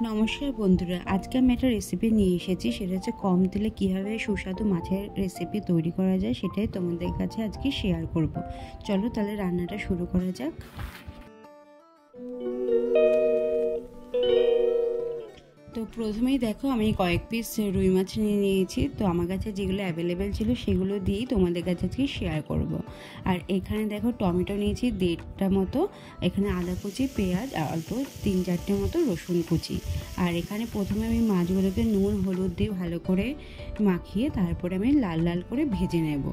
নমস্কার বন্ধুরা, আজকে আমি একটা রেসিপি নিয়ে এসেছি। সেটা হচ্ছে কম তেলে কীভাবে সুস্বাদু মাছের রেসিপি তৈরি করা যায়, সেটাই তোমাদের কাছে আজকে শেয়ার করব। চলো তাহলে রান্নাটা শুরু করা যাক। তো প্রথমেই দেখো, আমি কয়েক পিস রুই মাছ নিয়ে নিয়েছি। তো আমার কাছে যেগুলো অ্যাভেলেবেল ছিল সেগুলো দিয়েই তোমাদের কাছে আজকে শেয়ার করব। আর এখানে দেখো টমেটো নিয়েছি 1.5টা মতো, এখানে আদা কুচি, পেঁয়াজ আর অল্প 3-4টে মতো রসুন কুচি। আর এখানে প্রথমে আমি মাছগুলোকে নুন হলুদ দিয়ে ভালো করে মাখিয়ে তারপরে আমি লাল লাল করে ভেজে নেব।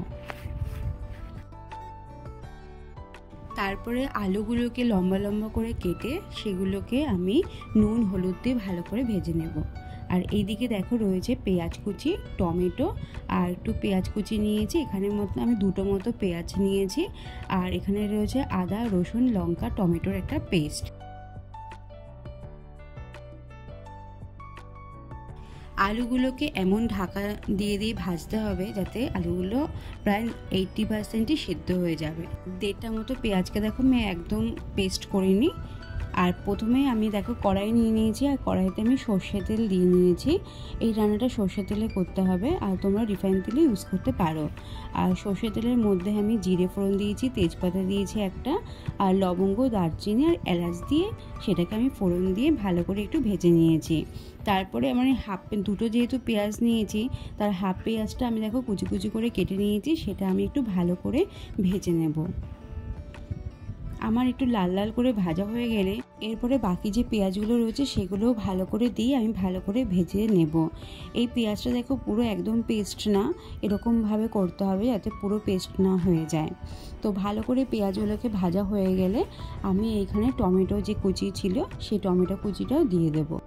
তারপরে আলুগুলোকে লম্বা লম্বা করে কেটে সেগুলোকে আমি নুন হলুদ দিয়ে ভালো করে ভেজে নেব। আর এইদিকে দেখো রয়েছে পেঁয়াজ কুচি, টমেটো আর একটু পেঁয়াজ কুচি নিয়েছি। এখানে মতো আমি 2টো মতো পেঁয়াজ নিয়েছি। আর এখানে রয়েছে আদা রসুন লঙ্কা টমেটোর একটা পেস্ট। আলুগুলোকে এমন ঢাকা দিয়ে ভাজতে হবে যাতে আলুগুলো প্রায় 80%ই সিদ্ধ হয়ে যাবে। 1.5টা মতো পেঁয়াজকে দেখো আমি একদম পেস্ট করিনি। আর প্রথমে আমি দেখো কড়াই নিয়ে নিয়েছি, আর কড়াইতে আমি সর্ষে তেল দিয়ে নিয়েছি। এই রান্নাটা সর্ষে তেলে করতে হবে, আর তোমরা রিফাইন তেলে ইউজ করতে পারো। আর সর্ষে তেলের মধ্যে আমি জিরে ফোড়ন দিয়েছি, তেজপাতা দিয়েছি একটা, আর লবঙ্গ দারচিনি আর এলাচ দিয়ে সেটাকে আমি ফোড়ন দিয়ে ভালো করে একটু ভেজে নিয়েছি। তারপরে আমার দুটো যেহেতু পেঁয়াজ নিয়েছি, তার হাফ পেঁয়াজটা আমি দেখো কুচি কুচি করে কেটে নিয়েছি, সেটা আমি একটু ভালো করে ভেজে নেব। আমার একটু লাল লাল করে ভাজা হয়ে গেলে এরপরে বাকি যে পেঁয়াজগুলো রয়েছে সেগুলোও ভালো করে দিয়ে আমি ভালো করে ভেজে নেব। এই পেঁয়াজটা দেখো পুরো একদম পেস্ট না, এরকমভাবে করতে হবে যাতে পুরো পেস্ট না হয়ে যায়। তো ভালো করে পেঁয়াজগুলোকে ভাজা হয়ে গেলে আমি এইখানে টমেটো যে কুচি ছিল সেই টমেটো কুচিটাও দিয়ে দেবো।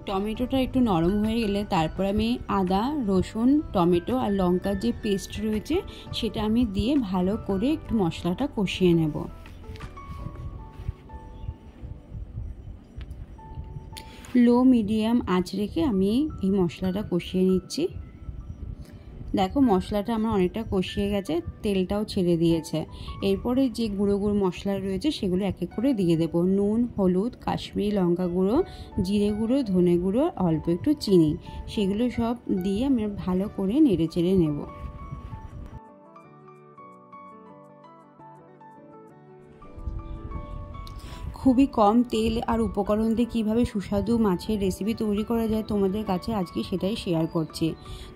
টমেটোটা একটু নরম হয়ে গেলে তারপর আমি আদা রসুন টমেটো আর লঙ্কার যে পেস্ট রয়েছে সেটা আমি দিয়ে ভালো করে একটু মশলাটা কষিয়ে নেব। লো মিডিয়াম আঁচ রেখে আমি এই মশলাটা কষিয়ে নিচ্ছি। দেখো মশলাটা আমার অনেকটা কষিয়ে গেছে, তেলটাও ছেড়ে দিয়েছে। এরপরে যে গুঁড়ো গুঁড়ো মশলা রয়েছে সেগুলো এক এক করে দিয়ে দেবো। নুন হলুদ কাশ্মীরি লঙ্কা গুঁড়ো জিরে গুঁড়ো ধনে গুঁড়ো অল্প একটু চিনি, সেগুলো সব দিয়ে আমি ভালো করে নেড়ে চেড়ে নেব। খুবই কম তেল আর উপকরণ দিয়ে কীভাবে সুস্বাদু মাছের রেসিপি তৈরি করা যায় তোমাদের কাছে আজকে সেটাই শেয়ার করছি।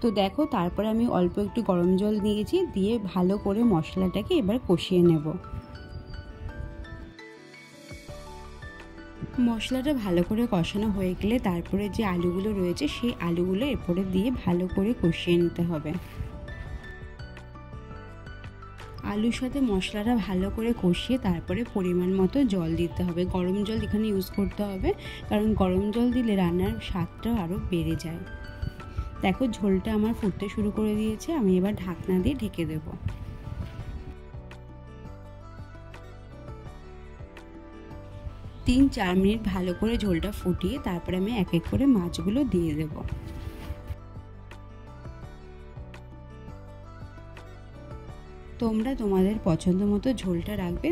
তো দেখো তারপরে আমি অল্প একটু গরম জল দিয়েছি, দিয়ে ভালো করে মশলাটাকে এবার কষিয়ে নেব। মশলাটা ভালো করে কষানো হয়ে গেলে তারপরে যে আলুগুলো রয়েছে সেই আলুগুলো এরপরে দিয়ে ভালো করে কষিয়ে নিতে হবে। আলুর সাথে মশলাটা ভালো করে কষিয়ে তারপরে পরিমাণ মতো জল দিতে হবে। গরম জল এখানে ইউজ করতে হবে, কারণ গরম জল দিলে রান্নার স্বাদটা আরও বেড়ে যায়। দেখো ঝোলটা আমার ফুটতে শুরু করে দিয়েছে, আমি এবার ঢাকনা দিয়ে ঢেকে দেব। 3-4 মিনিট ভালো করে ঝোলটা ফুটিয়ে তারপরে আমি এক এক করে মাছগুলো দিয়ে দেবো। তোমরা তোমাদের পছন্দ মতো ঝোলটা রাখবে।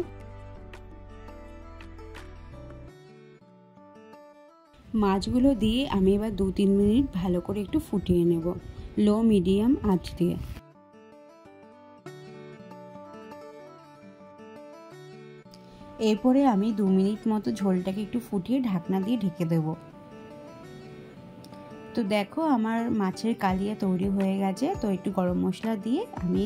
মাছগুলো দিয়ে আমি এবার 2-3 মিনিট ভালো করে একটু ফুটিয়ে নেব লো মিডিয়াম আঁচ দিয়ে। এরপরে আমি 2 মিনিট মতো ঝোলটাকে একটু ফুটিয়ে ঢাকনা দিয়ে ঢেকে দেবো। তো দেখো আমার মাছের কালিয়া তৈরি হয়ে গেছে। তো একটু গরম মশলা দিয়ে আমি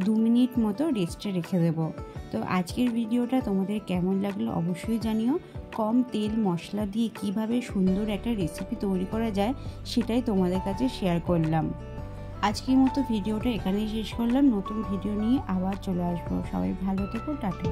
2 মিনিট মতো রেস্টে রেখে দেবো। তো আজকের ভিডিওটা তোমাদের কেমন লাগলো অবশ্যই জানিও। কম তেল মশলা দিয়ে কিভাবে সুন্দর একটা রেসিপি তৈরি করা যায় সেটাই তোমাদের কাছে শেয়ার করলাম। আজকের মতো ভিডিওটা এখানেই শেষ করলাম। নতুন ভিডিও নিয়ে আবার চলে আসবো। সবাই ভালো থেকো, টাটা।